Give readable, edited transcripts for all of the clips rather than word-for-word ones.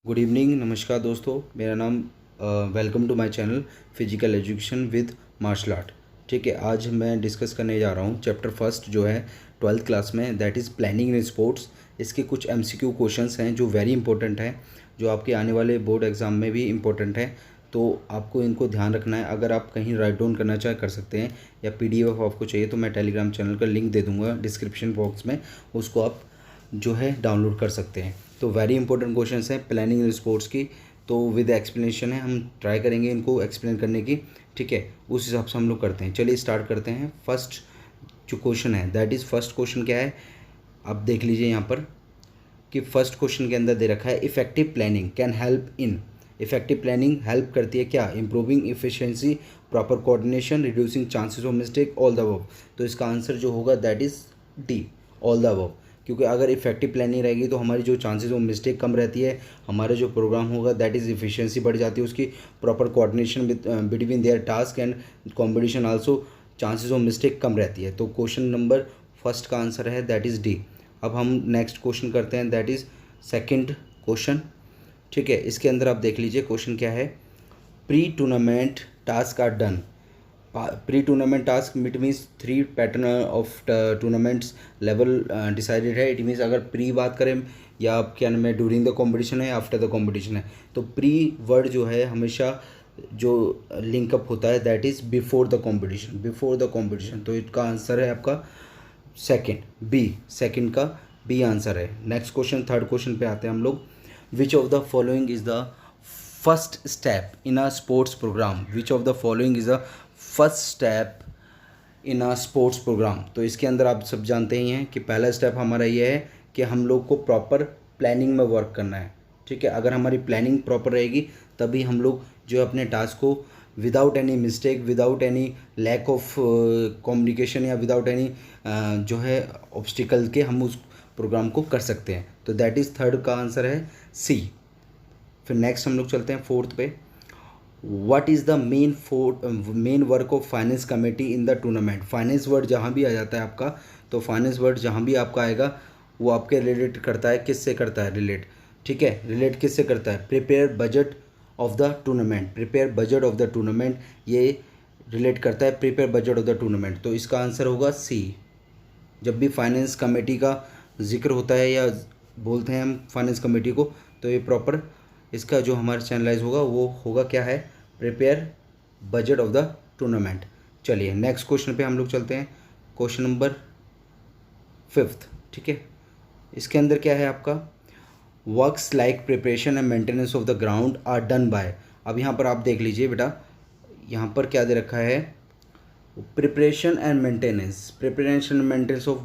Good evening, नमस्कार दोस्तों। मेरा नाम welcome to my channel physical education with martial art. ठीक है, आज मैं डिस्कस करने जा रहा हूँ चैप्टर फर्स्ट जो है 12th क्लास में, that is planning in sports. इसके कुछ एमसीक्यू क्वेश्चंस हैं जो वेरी इंपॉर्टेंट हैं, जो आपके आने वाले बोर्ड एग्ज़ाम में भी इंपॉर्टेंट है। तो आपको इनको ध्यान रखना है। अगर आप कहीं राइट डाउन करना चाहे कर सकते हैं, या पीडीएफ आपको चाहिए तो मैं टेलीग्राम चैनल का लिंक दे दूँगा डिस्क्रिप्शन बॉक्स में, उसको आप जो है डाउनलोड कर सकते हैं। तो वेरी इंपॉर्टेंट क्वेश्चंस हैं प्लानिंग इन स्पोर्ट्स की, तो विद एक्सप्लेनेशन है, हम ट्राई करेंगे इनको एक्सप्लेन करने की। ठीक है, उस हिसाब से हम लोग करते हैं। चलिए स्टार्ट करते हैं। फर्स्ट जो क्वेश्चन है दैट इज़ फर्स्ट क्वेश्चन क्या है, आप देख लीजिए यहाँ पर कि फर्स्ट क्वेश्चन के अंदर दे रखा है effective planning can help in. Effective planning help करती है क्या? Improving efficiency, proper coordination, reducing chances of mistake, all the above. तो इसका आंसर जो होगा that is D, all the above. क्योंकि अगर इफेक्टिव प्लानिंग रहेगी तो हमारी जो चांसेस ऑफ मिस्टेक कम रहती है, हमारा जो प्रोग्राम होगा दैट इज़ इफिशिएंसी बढ़ जाती है उसकी, proper coordination between their task and combination also, chances of mistake कम रहती है। तो क्वेश्चन नंबर फर्स्ट का आंसर है दैट इज़ डी। अब हम नेक्स्ट क्वेश्चन करते हैं, दैट इज़ सेकंड क्वेश्चन। ठीक है, इसके अंदर आप देख लीजिए क्वेश्चन क्या है। Pre tournament task are done. Pre tournament task it means 3 pattern of tournaments level decided है। इट मीन्स अगर प्री बात करें या आप क्या नाम है ड्यूरिंग द कॉम्पिटिशन है, आफ्टर द कॉम्पिटिशन है, तो प्री वर्ड जो है हमेशा जो लिंकअप होता है that is before the competition, before the competition. तो इसका आंसर है आपका सेकंड, बी। सेकंड का बी आंसर है। नेक्स्ट क्वेश्चन, थर्ड क्वेश्चन पे आते हैं हम लोग। Which of the following is the first step in a sports programme? Which of the following is the first step in a sports programme? तो इसके अंदर आप सब जानते ही हैं कि पहला स्टेप हमारा ये है कि हम लोग को प्रॉपर प्लानिंग में वर्क करना है। ठीक है, अगर हमारी प्लानिंग प्रॉपर रहेगी तभी हम लोग जो है अपने टास्क को without any mistake, without any lack of communication, या विदाउट एनी जो है ऑब्स्टिकल के हम उस प्रोग्राम को कर सकते हैं। तो दैट इज़ थर्ड का आंसर है सी। फिर नेक्स्ट हम लोग चलते हैं फोर्थ पे। What is the main work of finance committee in the tournament? Finance word जहाँ भी आ जाता है आपका, तो फाइनेंस वर्ड जहाँ भी आपका आएगा वो आपके रिलेट करता है, किससे करता है रिलेट? ठीक है, रिलेट किससे करता है? Prepare budget of the tournament, prepare budget of the tournament, ये रिलेट करता है prepare budget of the tournament. तो इसका आंसर होगा सी। जब भी फाइनेंस कमेटी का जिक्र होता है या बोलते हैं हम फाइनेंस कमेटी को, तो ये प्रॉपर इसका जो हमारा चैनलाइज होगा वो होगा क्या है? Prepare budget of the tournament. चलिए नेक्स्ट क्वेश्चन पे हम लोग चलते हैं, क्वेश्चन नंबर फिफ्थ। ठीक है, इसके अंदर क्या है आपका? Works like preparation and maintenance of the ground are done by. अब यहाँ पर आप देख लीजिए बेटा, यहाँ पर क्या दे रखा है? Preparation and maintenance, preparation and maintenance of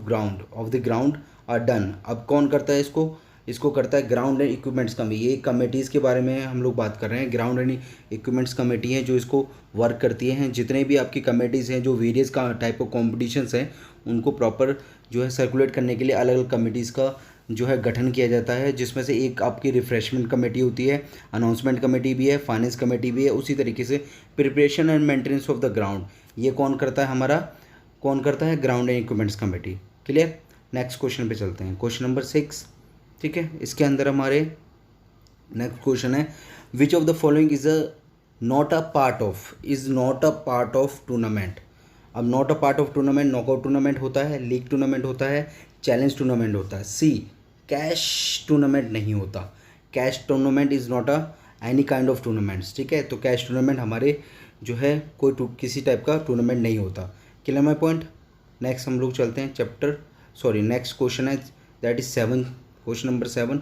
the ground are done. अब कौन करता है इसको? इसको करता है ग्राउंड एंड इक्विपमेंट्स कमेटी। ये कमेटीज़ के बारे में हम लोग बात कर रहे हैं। ग्राउंड एंड इक्विपमेंट्स कमेटी है जो इसको वर्क करती हैं। जितने भी आपकी कमेटीज़ हैं जो वेरियस का टाइप ऑफ कॉम्पिटिशन्स हैं, उनको प्रॉपर जो है सर्कुलेट करने के लिए अलग अलग कमेटीज़ का जो है गठन किया जाता है, जिसमें से एक आपकी रिफ्रेशमेंट कमेटी होती है, अनाउंसमेंट कमेटी भी है, फाइनेंस कमेटी भी है। उसी तरीके से preparation and maintenance of the ground ये कौन करता है? हमारा कौन करता है? Ground and equipments committee. Clear? Next question पे चलते हैं, क्वेश्चन नंबर 6। ठीक है, इसके अंदर हमारे नेक्स्ट क्वेश्चन है which of the following is not a part of, is not a part of tournament. अब not a part of tournament, knockout tournament होता है, लीग टूर्नामेंट होता है, चैलेंज टूर्नामेंट होता है। सी, कैश टूर्नामेंट नहीं होता। Cash tournament is not a any kind of tournaments. ठीक है, तो कैश टूर्नामेंट हमारे जो है कोई किसी टाइप का टूर्नामेंट नहीं होता। Clear my point? नेक्स्ट हम लोग चलते हैं नेक्स्ट क्वेश्चन है दैट इज 7, क्वेश्चन नंबर 7।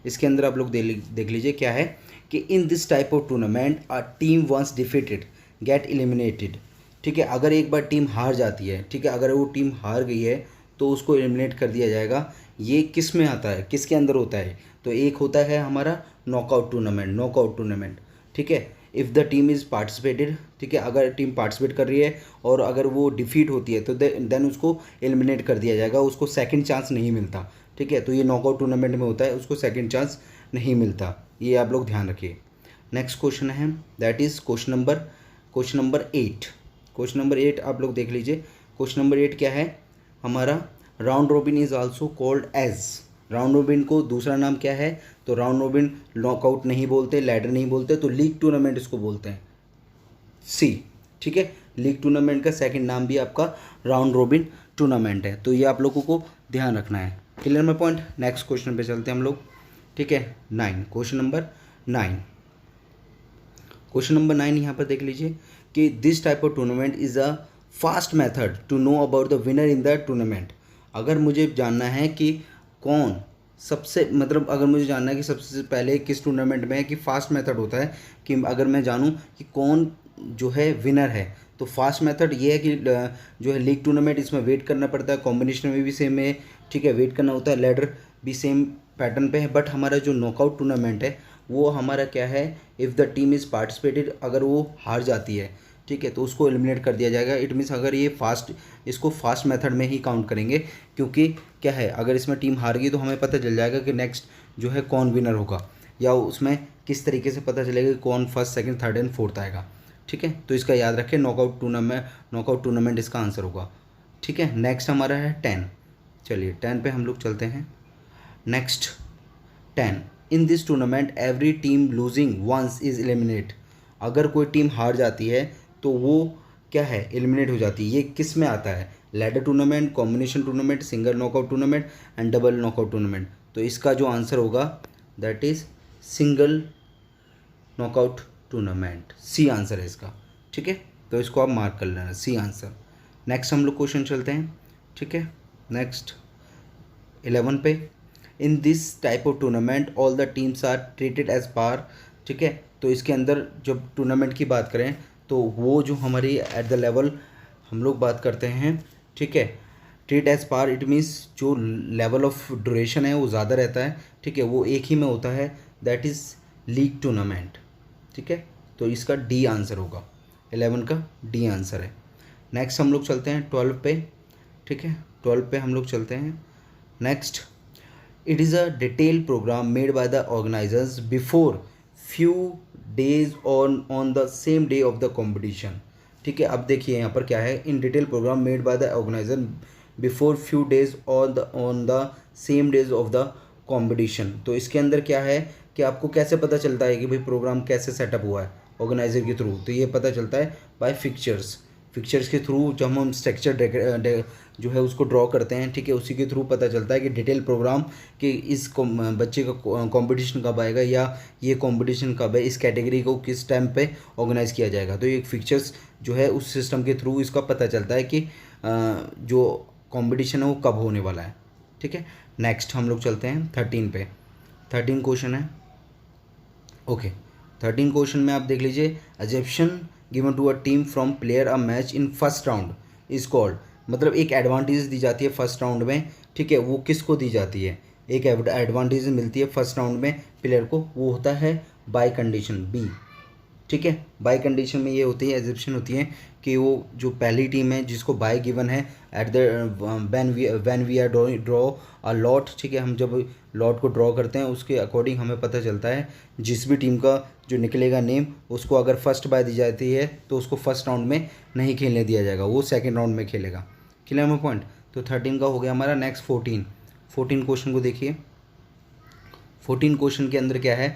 इसके अंदर आप लोग देख लीजिए क्या है कि in this type of tournament a team once defeated get eliminated. ठीक है, अगर एक बार टीम हार जाती है, ठीक है, अगर वो टीम हार गई है तो उसको एलिमिनेट कर दिया जाएगा। ये किस में आता है, किसके अंदर होता है? तो एक होता है हमारा नॉकआउट टूर्नामेंट, नॉकआउट टूर्नामेंट। ठीक है, if the team is participated, ठीक है, अगर टीम पार्टिसिपेट कर रही है और अगर वो डिफीट होती है तो देन उसको एलिमिनेट कर दिया जाएगा, उसको सेकंड चांस नहीं मिलता। ठीक है, तो ये नॉकआउट टूर्नामेंट में होता है, उसको सेकंड चांस नहीं मिलता। ये आप लोग ध्यान रखिए। नेक्स्ट क्वेश्चन है that is question number 8। Question number 8 आप लोग देख लीजिए। क्वेश्चन नंबर 8 क्या है हमारा? Round robin is also called as, round robin को दूसरा नाम क्या है, तो राउंड रोबिन नॉकआउट नहीं बोलते, लैडर नहीं बोलते, तो लीग टूर्नामेंट इसको बोलते हैं, सी। ठीक है, लीग टूर्नामेंट का सेकंड नाम भी आपका राउंड रोबिन टूर्नामेंट है। तो ये आप लोगों को ध्यान रखना है। क्लियर में पॉइंट। नेक्स्ट क्वेश्चन पे चलते हैं हम लोग। ठीक है, 9, क्वेश्चन नंबर 9। क्वेश्चन नंबर 9 यहाँ पर देख लीजिए कि this type of tournament is a fast method to know about the winner in the tournament. अगर मुझे जानना है कि कौन सबसे, मतलब अगर मुझे जानना है कि सबसे पहले किस टूर्नामेंट में है, कि फास्ट मेथड होता है कि अगर मैं जानूं कि कौन जो है विनर है, तो फास्ट मेथड ये है कि जो है लीग टूर्नामेंट, इसमें वेट करना पड़ता है, कॉम्बिनेशन में भी सेम है। ठीक है, वेट करना होता है, लैडर भी सेम पैटर्न पे है। बट हमारा जो नॉकआउट टूर्नामेंट है वो हमारा क्या है, if the team is participated, अगर वो हार जाती है, ठीक है, तो उसको एलिमिनेट कर दिया जाएगा। इट मीन्स अगर ये इसको फास्ट मेथड में ही काउंट करेंगे, क्योंकि क्या है, अगर इसमें टीम हार गई तो हमें पता चल जाएगा कि नेक्स्ट जो है कौन विनर होगा, या उसमें किस तरीके से पता चलेगा कि कौन first, second, third and fourth आएगा। ठीक है, तो इसका याद रखें, नॉकआउट टूर्नामेंट इसका आंसर होगा। ठीक है, नेक्स्ट हमारा है 10। चलिए 10 पे हम लोग चलते हैं। Next 10, in this tournament every team losing once is eliminate. अगर कोई टीम हार जाती है तो वो क्या है, एलिमिनेट हो जाती है। ये किस में आता है, ladder tournament, combination tournament, single knockout tournament and double knockout tournament. तो इसका जो आंसर होगा that is single knockout tournament, C answer है इसका। ठीक है, तो इसको आप मार्क कर लेना, सी आंसर। नेक्स्ट हम लोग क्वेश्चन चलते हैं। ठीक है, नेक्स्ट 11 पे, in this type of tournament all the teams are treated as par. ठीक है, तो इसके अंदर जब टूर्नामेंट की बात करें तो वो जो हमारी एट द लेवल हम लोग बात करते हैं, ठीक है, treat as par, it means जो लेवल ऑफ ड्यूरेशन है वो ज़्यादा रहता है। ठीक है, वो एक ही में होता है, दैट इज़ लीग टूर्नामेंट। ठीक है, तो इसका डी आंसर होगा, 11 का डी आंसर है। नेक्स्ट हम लोग चलते हैं 12 पे। ठीक है, 12 पे हम लोग चलते हैं। Next, it is a detail programme made by the organisers before few days on the same day of the competition. ठीक है, अब देखिए यहाँ पर क्या है, in detail programme made by the organiser before few days on the same days of the competition. तो इसके अंदर क्या है कि आपको कैसे पता चलता है कि भाई प्रोग्राम कैसे सेटअप हुआ है ऑर्गेनाइजर के थ्रू, तो ये पता चलता है बाय फिक्चर्स के थ्रू। जब हम स्ट्रक्चर जो है उसको ड्रॉ करते हैं, ठीक है, उसी के थ्रू पता चलता है कि डिटेल प्रोग्राम कि इस बच्चे का कंपटीशन कब आएगा, या ये कंपटीशन कब है, इस कैटेगरी को किस टाइम पे ऑर्गेनाइज किया जाएगा। तो ये फिक्चर्स जो है उस सिस्टम के थ्रू इसका पता चलता है कि जो कंपटीशन है वो कब होने वाला है। ठीक है, नेक्स्ट हम लोग चलते हैं 13 पे। 13 क्वेश्चन है। ओके, 13 क्वेश्चन में आप देख लीजिए, exemption given to a team from player a match in first round is called. मतलब एक एडवांटेज दी जाती है फर्स्ट राउंड में, ठीक है, वो किसको दी जाती है, एक एडवांटेज मिलती है फर्स्ट राउंड में प्लेयर को, वो होता है बाय कंडीशन, बी। ठीक है, बाय कंडीशन में ये होती है, एजेप्शन होती है कि वो जो पहली टीम है जिसको बाय गिवन है at the when we are draw a lot. ठीक है, हम जब लॉट को ड्रॉ करते हैं उसके अकॉर्डिंग हमें पता चलता है जिस भी टीम का जो निकलेगा नेम, उसको अगर फर्स्ट बाय दी जाती है तो उसको फर्स्ट राउंड में नहीं खेलने दिया जाएगा, वो सेकेंड राउंड में खेलेगा। क्लियर में पॉइंट। तो 13 का हो गया हमारा। नेक्स्ट 14 क्वेश्चन को देखिए। 14 क्वेश्चन के अंदर क्या है,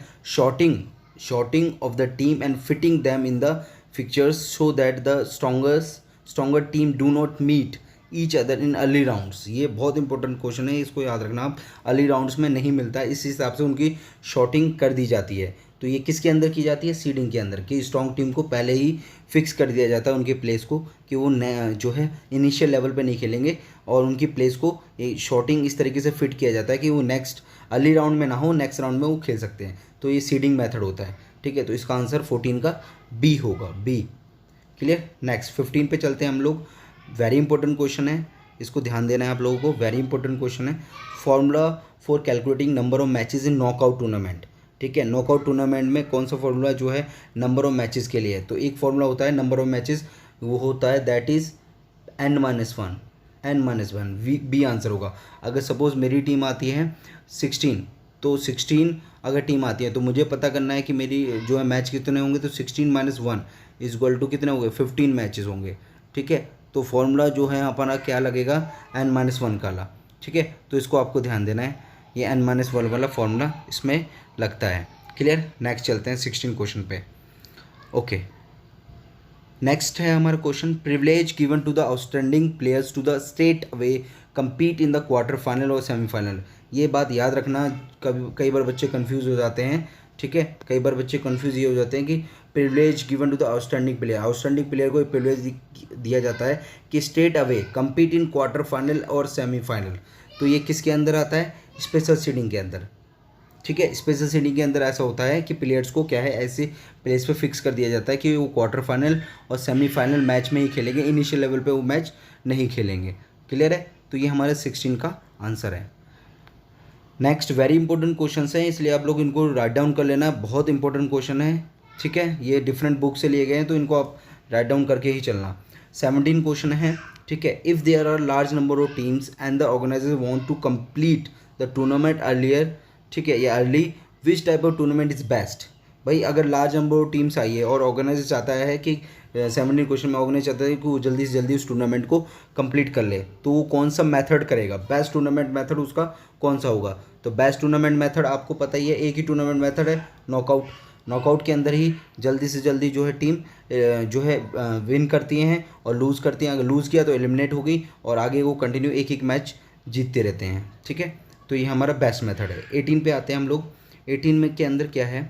sorting of the team and fitting them in the fixtures so that the stronger team do not meet each other in early rounds. ये बहुत इंपॉर्टेंट क्वेश्चन है, इसको याद रखना आप। अर्ली राउंड्स में नहीं मिलता है, इस हिसाब से उनकी शॉर्टिंग कर दी जाती है। तो ये किसके अंदर की जाती है, सीडिंग के अंदर, कि स्ट्रॉन्ग टीम को पहले ही फिक्स कर दिया जाता है उनके प्लेस को, कि वो जो है इनिशियल लेवल पे नहीं खेलेंगे, और उनकी प्लेस को शॉर्टिंग इस तरीके से फिट किया जाता है कि वो नेक्स्ट अर्ली राउंड में ना हो, नेक्स्ट राउंड में वो खेल सकते हैं। तो ये सीडिंग मेथड होता है। ठीक है, तो इसका आंसर 14 का बी होगा, बी। क्लियर। नेक्स्ट 15 पे चलते हैं हम लोग। वेरी इंपॉर्टेंट क्वेश्चन है, इसको ध्यान देना है आप लोगों को, वेरी इंपॉर्टेंट क्वेश्चन है। Formula for calculating number of matches in knockout tournament. ठीक है, नॉकआउट टूर्नामेंट में कौन सा फॉर्मूला जो है नंबर ऑफ मैचेस के लिए, तो एक फॉर्मूला होता है नंबर ऑफ मैचेस, वो होता है that is n-1 B answer होगा। अगर सपोज मेरी टीम आती है 16, तो 16 अगर टीम आती है तो मुझे पता करना है कि मेरी जो है मैच कितने होंगे, तो 16 - 1 इज इक्वल टू कितने होंगे, 15 मैचेस होंगे। ठीक है, तो फॉर्मूला जो है अपना क्या लगेगा, n-1 का ला। ठीक है, तो इसको आपको ध्यान देना है। ये n-1 वाला फॉर्मूला इसमें लगता है। क्लियर। नेक्स्ट चलते हैं 16 क्वेश्चन पे। ओके, नेक्स्ट है हमारा question, privilege given to the outstanding players to the straight away compete in the quarter final और सेमीफाइनल। ये बात याद रखना, कई बार बच्चे कंफ्यूज हो जाते हैं। ठीक है, कई बार बच्चे कंफ्यूज ये हो जाते हैं कि privilege given to the outstanding player, outstanding player को प्रिविलेज दिया जाता है कि straight away compete in quarter final और सेमीफाइनल। तो ये किसके अंदर आता है? स्पेशल सीडिंग के अंदर। ठीक है, स्पेशल सीडिंग के अंदर ऐसा होता है कि प्लेयर्स को क्या है, ऐसे प्लेस पे फिक्स कर दिया जाता है कि वो क्वार्टर फाइनल और सेमीफाइनल मैच में ही खेलेंगे, इनिशियल लेवल पे वो मैच नहीं खेलेंगे। क्लियर है। तो ये हमारे 16 का आंसर है। नेक्स्ट वेरी इंपॉर्टेंट क्वेश्चन है, इसलिए आप लोग इनको राइट डाउन कर लेना, बहुत इंपॉर्टेंट क्वेश्चन है। ठीक है, ये डिफरेंट बुक से लिए गए हैं तो इनको आप राइट डाउन करके ही चलना। 17 क्वेश्चन है। ठीक है, if there are large number of teams and the organiser want to complete the tournament earlier, ठीक है, या early, which type of tournament is best. भाई अगर लार्ज नंबर ऑफ टीम्स आई है और ऑर्गेनाइजर चाहता है कि 17 क्वेश्चन में ऑर्गेनाइजर चाहता है कि वो जल्दी से जल्दी उस टूर्नामेंट को कंप्लीट कर ले, तो वो कौन सा मेथड करेगा, बेस्ट टूर्नामेंट मेथड उसका कौन सा होगा। तो बेस्ट टूर्नामेंट मेथड आपको पता ही है, एक ही टूर्नामेंट मेथड है, नॉकआउट। नॉकआउट के अंदर ही जल्दी से जल्दी जो है टीम जो है विन करती हैं और लूज़ करती हैं। अगर लूज़ किया तो एलिमिनेट हो गई और आगे वो कंटिन्यू एक एक मैच जीतते रहते हैं। ठीक है, तो ये हमारा बेस्ट मेथड है। 18 पे आते हैं हम लोग। 18 में के अंदर क्या है,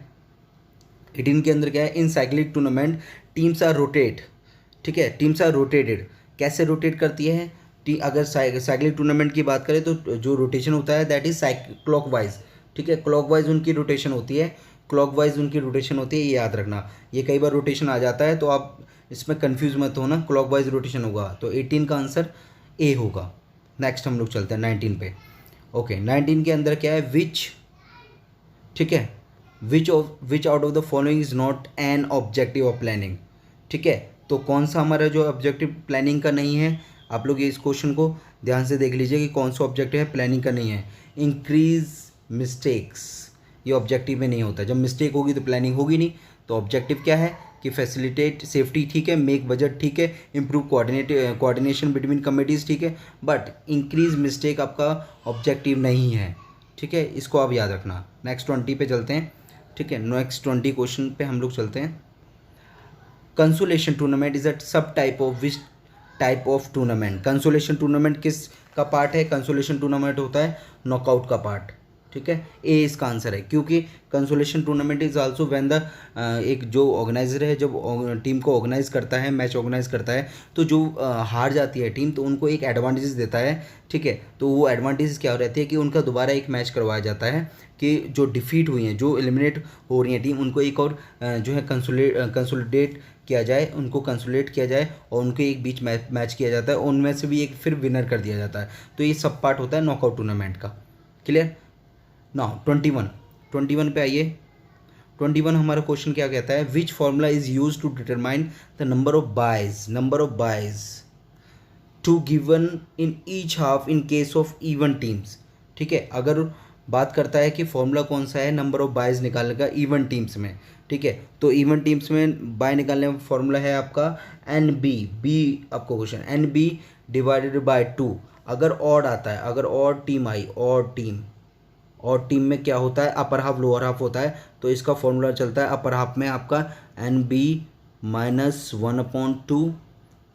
18 के अंदर क्या है, in cyclic tournament teams are rotate. ठीक है, टीम्स आर रोटेटेड। कैसे रोटेट करती है अगर साइक्लिक टूर्नामेंट की बात करें तो जो रोटेशन होता है दैट इज क्लॉकवाइज। ठीक है, क्लॉकवाइज उनकी रोटेशन होती है, क्लॉकवाइज उनकी रोटेशन होती है, ये याद रखना। ये कई बार रोटेशन आ जाता है तो आप इसमें कंफ्यूज मत होना, क्लॉकवाइज रोटेशन होगा। तो 18 का आंसर ए होगा। नेक्स्ट हम लोग चलते हैं 19 पे। ओके, 19 के अंदर क्या है, विच, ठीक है, विच out of the following is not an objective of planning. ठीक है, तो कौन सा हमारा जो ऑब्जेक्टिव प्लानिंग का नहीं है, आप लोग ये इस क्वेश्चन को ध्यान से देख लीजिए कि कौन सा ऑब्जेक्टिव है प्लानिंग का नहीं है। इंक्रीज मिस्टेक्स, ये ऑब्जेक्टिव में नहीं होता। जब मिस्टेक होगी तो प्लानिंग होगी नहीं। तो ऑब्जेक्टिव क्या है कि फैसिलिटेट सेफ्टी, ठीक है, मेक बजट, ठीक है, इम्प्रूव कोऑर्डिनेशन बिटवीन कमिटीज़, ठीक है, बट इंक्रीज मिस्टेक आपका ऑब्जेक्टिव नहीं है। ठीक है, इसको आप याद रखना। नेक्स्ट 20 पे चलते हैं। ठीक है, नेक्स्ट 20 क्वेश्चन पे हम लोग चलते हैं। Consolation tournament is a sub type of which type of tournament. Consolation tournament किस का पार्ट है? कंसोलेशन टूर्नामेंट होता है नॉकआउट का पार्ट। ठीक है, ए इसका आंसर है, क्योंकि consolation tournament is also when the एक जो ऑर्गेनाइजर है जब टीम को ऑर्गेनाइज करता है, मैच ऑर्गेनाइज करता है, तो जो हार जाती है टीम तो उनको एक एडवांटेज देता है। ठीक है, तो वो एडवांटेज क्या रहती है कि उनका दोबारा एक मैच करवाया जाता है कि जो डिफीट हुई हैं, जो एलिमिनेट हो रही हैं टीम, उनको एक और जो है कंसोलिडेट किया जाए, उनको कंसोलिडेट किया जाए और उनको एक बीच मैच किया जाता है, उनमें से भी एक फिर विनर कर दिया जाता है। तो ये सब पार्ट होता है नॉकआउट टूर्नामेंट का। क्लियर। नाउ 21 पे आइए। 21 हमारा क्वेश्चन क्या कहता है, which formula is use to determine the number of byes to given in each half in case of even teams. ठीक है, अगर बात करता है कि फॉर्मूला कौन सा है नंबर ऑफ बाइज निकालने का इवन टीम्स में। ठीक है, तो इवन टीम्स में बाय निकालने का फॉर्मूला है आपका NB आपको क्वेश्चन NB डिवाइडेड बाय 2। अगर ऑड आता है, अगर ऑड टीम आई, ऑड टीम में क्या होता है, अपर हाफ लोअर हाफ होता है, तो इसका फॉर्मूला चलता है अपर हाफ में आपका NB -1/2।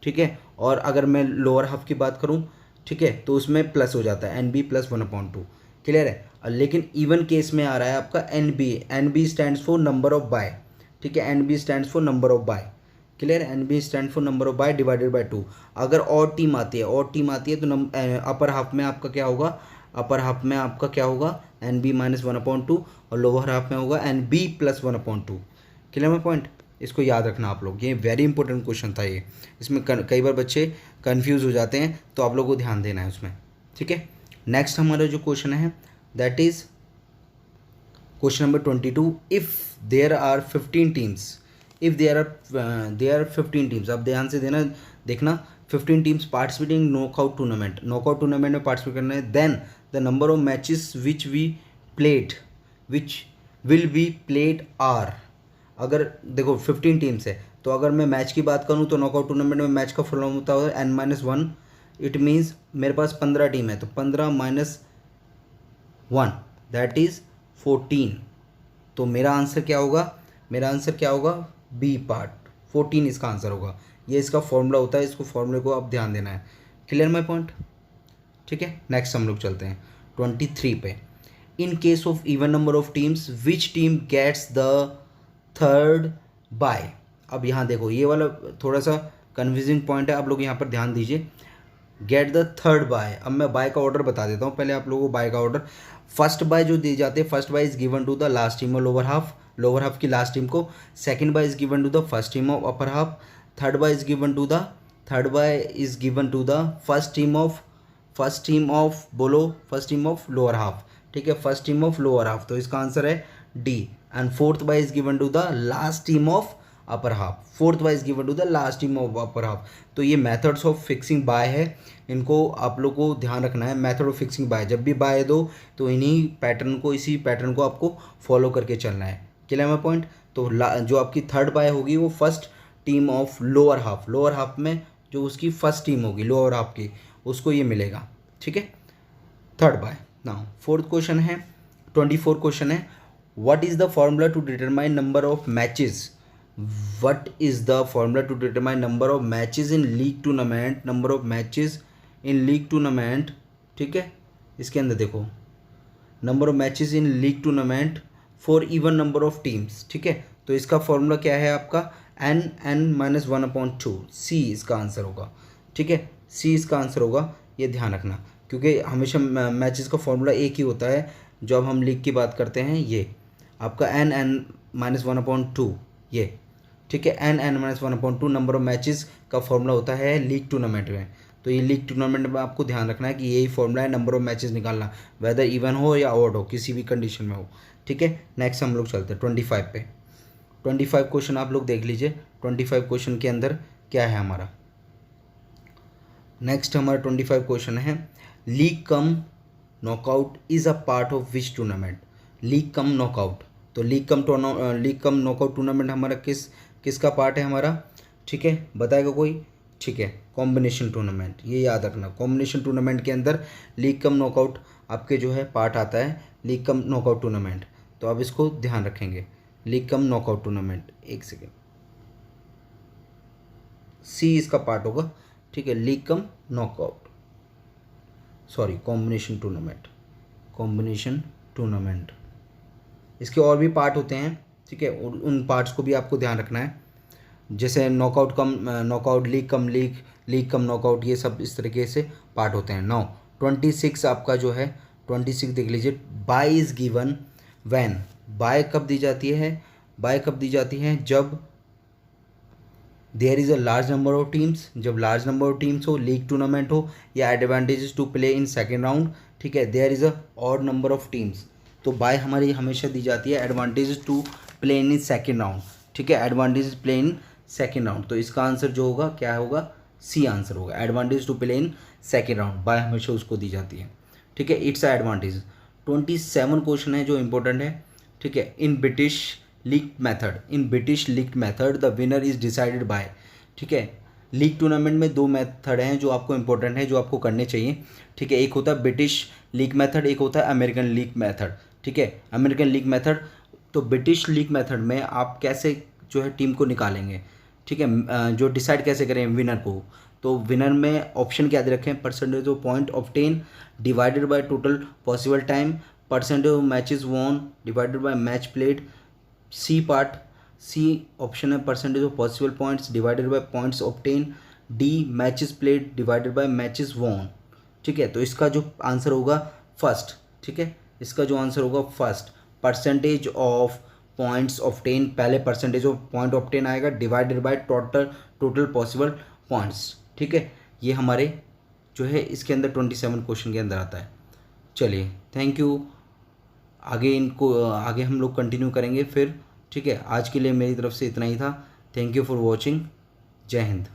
ठीक है, और अगर मैं लोअर हाफ की बात करूं, ठीक है, तो उसमें प्लस हो जाता है NB +1/2। क्लियर है। लेकिन इवन केस में आ रहा है आपका NB stands for number of bye. ठीक है, NB stands for number of bye. Clear है, NB stand for number of bye divided by 2। अगर ऑड टीम आती है तो अपर हाफ में आपका क्या होगा, NB -1/2 और लोअर हाफ में होगा NB +1/2। क्लियर में पॉइंट, इसको याद रखना आप लोग, ये वेरी इंपॉर्टेंट क्वेश्चन था ये। इसमें कई बार बच्चे कंफ्यूज हो जाते हैं, तो आप लोग को ध्यान देना है उसमें। ठीक है, नेक्स्ट हमारा जो क्वेश्चन है that is question number 22। If there are 15 teams, अब ध्यान से देखना 15 टीम्स पार्टिसिपेटिंग नॉकआउट टूर्नामेंट में पार्टिसिपेट करना है, then the number of matches which will be played are. अगर देखो 15 टीम्स है, तो अगर मैं मैच की बात करूं तो नॉकआउट टूर्नामेंट में मैच का फॉर्मूला होता है N-1। इट मीन्स मेरे पास 15 टीम है, तो 15 - 1, दैट इज़ 14। तो मेरा आंसर क्या होगा, मेरा आंसर क्या होगा, बी पार्ट, 14 इसका आंसर होगा। ये इसका फॉर्मूला होता है, इसको फॉर्मूले को आप ध्यान देना है। Clear my point? ठीक है, नेक्स्ट हम लोग चलते हैं 23 पे। In case of even number of teams which team gets the third bye. अब यहाँ देखो ये वाला थोड़ा सा कन्फ्यूजिंग पॉइंट है, आप लोग यहाँ पर ध्यान दीजिए। गेट द थर्ड बाय, अब मैं बाय का ऑर्डर बता देता हूँ पहले आप लोगों को। बाय का ऑर्डर, फर्स्ट बाय जो दिए जाते हैं, first bye is given to the last team of lower half, lower half की लास्ट टीम को। Second bye is given to the first team of upper half. Third bye is given to the first team of बोलो, first team of lower half. ठीक है, first team of lower half, तो इसका answer है D. And fourth bye is given to the last team of upper half, fourth bye is given to the last team of upper half. तो ये methods of fixing bye है, इनको आप लोग को ध्यान रखना है। मेथड ऑफ फिक्सिंग बाय, जब भी बाय दो तो इन्हीं पैटर्न को, इसी पैटर्न को आपको फॉलो करके चलना है। क्लियर है पॉइंट? तो जो आपकी थर्ड बाय होगी वो first team of lower half, lower half में जो उसकी फर्स्ट टीम होगी लोअर हाफ की, उसको ये मिलेगा। ठीक है, third bye. Now fourth question है, 24 क्वेश्चन है। What is the formula to determine number of matches, what is the formula to determine number of matches in league tournament, number of matches in league tournament. ठीक है, इसके अंदर देखो number of matches in league tournament for even number of teams. ठीक है, तो इसका formula क्या है आपका, n-1/2, सी इसका आंसर होगा। ठीक है, सी इसका आंसर होगा, ये ध्यान रखना, क्योंकि हमेशा मैचेस का फॉर्मूला एक ही होता है। जब हम लीग की बात करते हैं ये आपका n-1/2 ये। ठीक है, n-1/2 नंबर ऑफ मैचेस का फॉर्मूला होता है लीग टूर्नामेंट में। तो ये लीग टूर्नामेंट में आपको ध्यान रखना है कि यही फॉर्मूला है नंबर ऑफ मैचेस निकालना, वेदर इवन हो या ऑड हो, किसी भी कंडीशन में हो। ठीक है, नेक्स्ट हम लोग चलते हैं 25 पे। 25 क्वेश्चन आप लोग देख लीजिए। 25 क्वेश्चन के अंदर क्या है हमारा, नेक्स्ट हमारा 25 क्वेश्चन है, league cum knockout is a part of which tournament. League cum knockout, तो लीग कम नॉकआउट टूर्नामेंट हमारा किसका पार्ट है हमारा। ठीक है, बताएगा कोई? ठीक है, कॉम्बिनेशन टूर्नामेंट, ये याद रखना। कॉम्बिनेशन टूर्नामेंट के अंदर लीग कम नॉकआउट आपके जो है पार्ट आता है, लीग कम नॉकआउट टूर्नामेंट। तो आप इसको ध्यान रखेंगे, लीग कम नॉकआउट टूर्नामेंट। एक सेकेंड, सी इसका पार्ट होगा। ठीक है, league cum knockout, sorry combination tournament, combination tournament. इसके और भी पार्ट होते हैं। ठीक है, उन पार्ट्स को भी आपको ध्यान रखना है, जैसे knockout cum knockout, league cum league, league cum knockout, ये सब इस तरीके से पार्ट होते हैं। नाउ 26 आपका जो है 26 देख लीजिए। Bye is given when, bye कब दी जाती है, बाय कब दी जाती है, जब there is a large number of teams, जब लार्ज नंबर ऑफ टीम्स हो, लीग टूर्नामेंट हो, या advantages to play in second round. ठीक है, there is a odd number of teams, तो बाय हमारी हमेशा दी जाती है advantages to play in second round. ठीक है, advantages play in second round, तो इसका आंसर जो होगा क्या होगा, सी आंसर होगा। Advantage to play in second round, bye हमेशा उसको दी जाती है। ठीक है, इट्स अ एडवांटेज। 27 क्वेश्चन है जो इंपॉर्टेंट है। ठीक है, in British league method, in British league method the winner is decided by. ठीक है, लीग टूर्नामेंट में दो मेथड हैं जो आपको इंपॉर्टेंट है, जो आपको करने चाहिए। ठीक है, एक होता है ब्रिटिश लीग मेथड, एक होता है अमेरिकन लीग मेथड। ठीक है, अमेरिकन लीग मेथड, तो ब्रिटिश लीग मेथड में आप कैसे जो है टीम को निकालेंगे। ठीक है, जो डिसाइड कैसे करें विनर को, तो विनर में ऑप्शन क्या दे रखे हैं, percentage of point obtain divided by total possible time, percentage of matches won divided by match played. C part, C option है percentage of possible points divided by points obtain. D matches played divided by matches won. ठीक है, तो इसका जो answer होगा first. ठीक है, इसका जो आंसर होगा first, percentage of points obtain, पहले परसेंटेज ऑफ पॉइंट ऑब्टेन आएगा divided by total possible points. ठीक है, ये हमारे जो है इसके अंदर 27 क्वेश्चन के अंदर आता है। चलिए, थैंक यू। आगे हम लोग कंटिन्यू करेंगे फिर। ठीक है, आज के लिए मेरी तरफ से इतना ही था। Thank you for watching. जय हिंद।